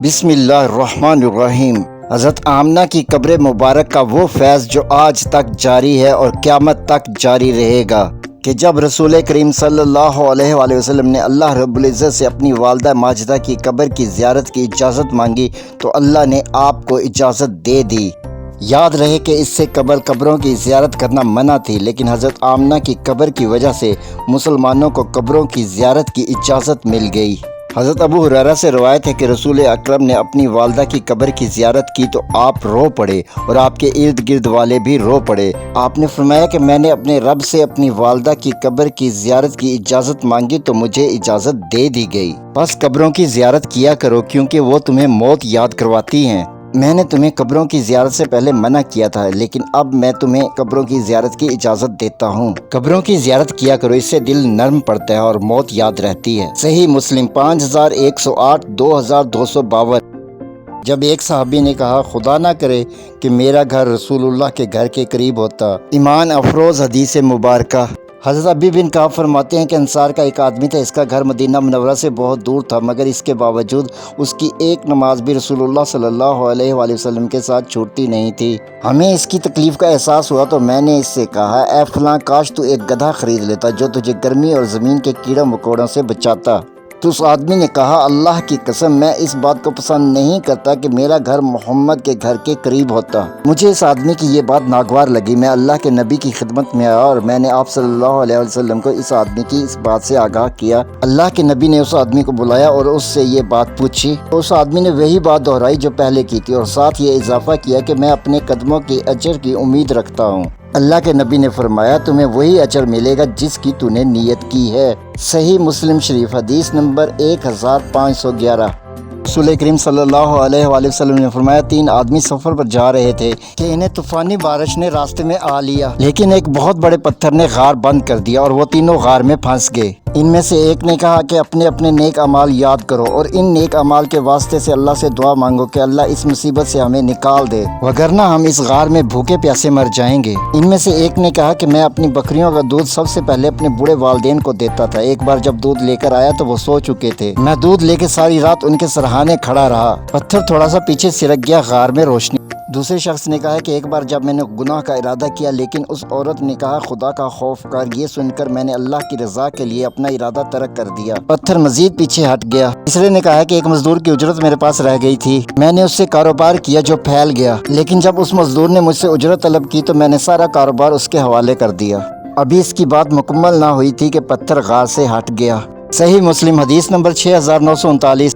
بسم اللہ الرحمن الرحیم۔ حضرت آمنہ کی قبر مبارک کا وہ فیض جو آج تک جاری ہے اور قیامت تک جاری رہے گا کہ جب رسول کریم صلی اللہ علیہ وآلہ وسلم نے اللہ رب العزت سے اپنی والدہ ماجدہ کی قبر کی زیارت کی اجازت مانگی تو اللہ نے آپ کو اجازت دے دی۔ یاد رہے کہ اس سے قبل قبروں کی زیارت کرنا منع تھی، لیکن حضرت آمنہ کی قبر کی وجہ سے مسلمانوں کو قبروں کی زیارت کی اجازت مل گئی۔ حضرت ابو ہریرہ سے روایت ہے کہ رسول اکرم نے اپنی والدہ کی قبر کی زیارت کی تو آپ رو پڑے اور آپ کے ارد گرد والے بھی رو پڑے۔ آپ نے فرمایا کہ میں نے اپنے رب سے اپنی والدہ کی قبر کی زیارت کی اجازت مانگی تو مجھے اجازت دے دی گئی۔ بس قبروں کی زیارت کیا کرو کیونکہ وہ تمہیں موت یاد کرواتی ہیں۔ میں نے تمہیں قبروں کی زیارت سے پہلے منع کیا تھا، لیکن اب میں تمہیں قبروں کی زیارت کی اجازت دیتا ہوں۔ قبروں کی زیارت کیا کرو، اس سے دل نرم پڑتا ہے اور موت یاد رہتی ہے۔ صحیح مسلم 5108 2252۔ جب ایک صحابی نے کہا خدا نہ کرے کہ میرا گھر رسول اللہ کے گھر کے قریب ہوتا، ایمان افروز حدیث مبارکہ۔ حضرت ابی بن کعب فرماتے ہیں کہ انصار کا ایک آدمی تھا، اس کا گھر مدینہ منورہ سے بہت دور تھا، مگر اس کے باوجود اس کی ایک نماز بھی رسول اللہ صلی اللہ علیہ وآلہ وسلم کے ساتھ چھوٹتی نہیں تھی۔ ہمیں اس کی تکلیف کا احساس ہوا تو میں نے اس سے کہا اے فلاں، کاش تو ایک گدھا خرید لیتا جو تجھے گرمی اور زمین کے کیڑوں مکوڑوں سے بچاتا۔ تو اس آدمی نے کہا اللہ کی قسم میں اس بات کو پسند نہیں کرتا کہ میرا گھر محمد کے گھر کے قریب ہوتا۔ مجھے اس آدمی کی یہ بات ناگوار لگی۔ میں اللہ کے نبی کی خدمت میں آیا اور میں نے آپ صلی اللہ علیہ وسلم کو اس آدمی کی اس بات سے آگاہ کیا۔ اللہ کے نبی نے اس آدمی کو بلایا اور اس سے یہ بات پوچھی تو اس آدمی نے وہی بات دہرائی جو پہلے کی تھی اور ساتھ یہ اضافہ کیا کہ میں اپنے قدموں کی اجر کی امید رکھتا ہوں۔ اللہ کے نبی نے فرمایا تمہیں وہی اجر ملے گا جس کی تو نے نیت کی ہے۔ صحیح مسلم شریف حدیث نمبر 1511۔ رسول کریم صلی اللہ علیہ وآلہ وسلم نے فرمایا 3 آدمی سفر پر جا رہے تھے کہ انہیں طوفانی بارش نے راستے میں آ لیا، لیکن ایک بہت بڑے پتھر نے غار بند کر دیا اور وہ تینوں غار میں پھنس گئے۔ ان میں سے ایک نے کہا کہ اپنے اپنے نیک اعمال یاد کرو اور ان نیک اعمال کے واسطے سے اللہ سے دعا مانگو کہ اللہ اس مصیبت سے ہمیں نکال دے، وگرنہ ہم اس غار میں بھوکے پیاسے مر جائیں گے۔ ان میں سے ایک نے کہا کہ میں اپنی بکریوں کا دودھ سب سے پہلے اپنے بوڑھے والدین کو دیتا تھا، ایک بار جب دودھ لے کر آیا تو وہ سو چکے تھے، میں دودھ لے کے ساری رات ان کے سرہانے کھڑا رہا، پتھر تھوڑا سا پیچھے سرک گیا، غار میں روشنی۔ دوسرے شخص نے کہا کہ ایک بار جب میں نے گناہ کا ارادہ کیا لیکن اس عورت نے کہا خدا کا خوف کر، یہ سن کر میں نے اللہ کی رضا کے لیے اپنا ارادہ ترک کر دیا، پتھر مزید پیچھے ہٹ گیا۔ تیسرے نے کہا کہ ایک مزدور کی اجرت میرے پاس رہ گئی تھی، میں نے اس سے کاروبار کیا جو پھیل گیا، لیکن جب اس مزدور نے مجھ سے اجرت طلب کی تو میں نے سارا کاروبار اس کے حوالے کر دیا۔ ابھی اس کی بات مکمل نہ ہوئی تھی کہ پتھر غار سے ہٹ گیا۔ صحیح مسلم حدیث نمبر 6939۔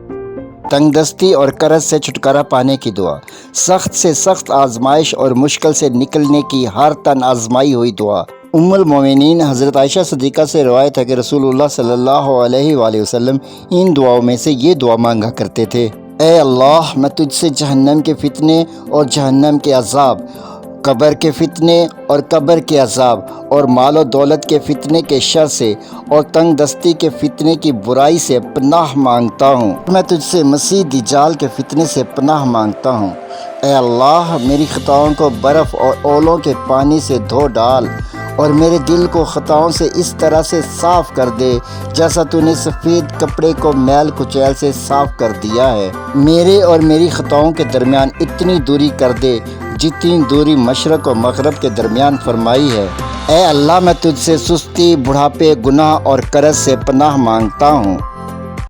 تنگ دستی اور قرض سے چھٹکارا پانے کی دعا۔ سخت سے سخت آزمائش اور مشکل سے نکلنے کی ہر تن آزمائی ہوئی دعا۔ ام المومنین حضرت عائشہ صدیقہ سے روایت ہے کہ رسول اللہ صلی اللہ علیہ وآلہ وسلم ان دعاؤں میں سے یہ دعا مانگا کرتے تھے، اے اللہ میں تجھ سے جہنم کے فتنے اور جہنم کے عذاب، قبر کے فتنے اور قبر کے عذاب اور مال و دولت کے فتنے کے شر سے اور تنگ دستی کے فتنے کی برائی سے پناہ مانگتا ہوں۔ میں تجھ سے مسیح دجال کے فتنے سے پناہ مانگتا ہوں۔ اے اللہ میری خطاؤں کو برف اور اولوں کے پانی سے دھو ڈال اور میرے دل کو خطاؤں سے اس طرح سے صاف کر دے جیسا تو نے سفید کپڑے کو میل کچیل سے صاف کر دیا ہے۔ میرے اور میری خطاؤں کے درمیان اتنی دوری کر دے جتنی دوری مشرق و مغرب کے درمیان فرمائی ہے۔ اے اللہ میں تجھ سے سستی، بڑھاپے، گناہ اور قرض سے پناہ مانگتا ہوں۔